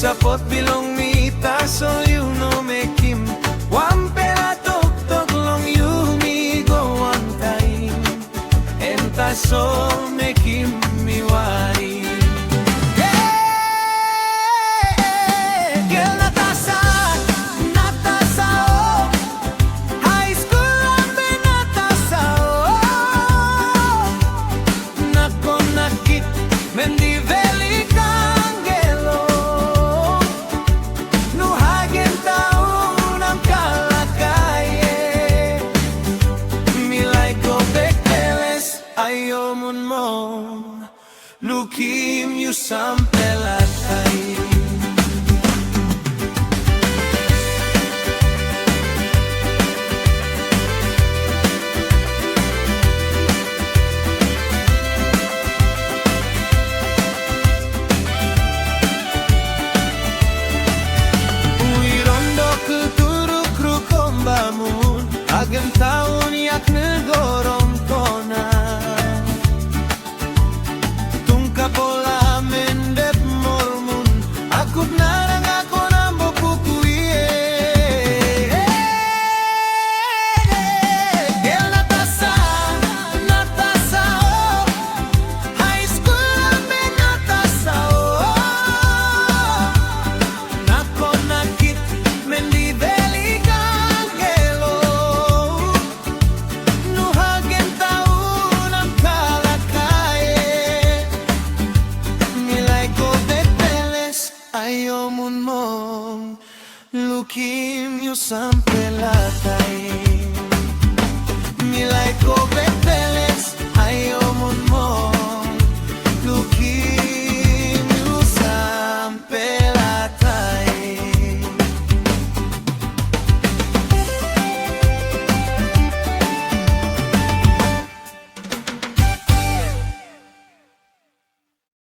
Sapot bilong mita so you know me kim Wampela tok tok long you me go one time Enta so me kim mi wai Lukim you sampai latai Uirondo ke turuk rukombamun Agem tahun yak negorong kona Pola mendep mormun Akut narang ako nambo pukuye El natasa oh High school ame natasa oh Nako nakit mendi veli kangelo Nuhagen taun ang kalakaye Ayaw mo mong lukim yung sampai lahat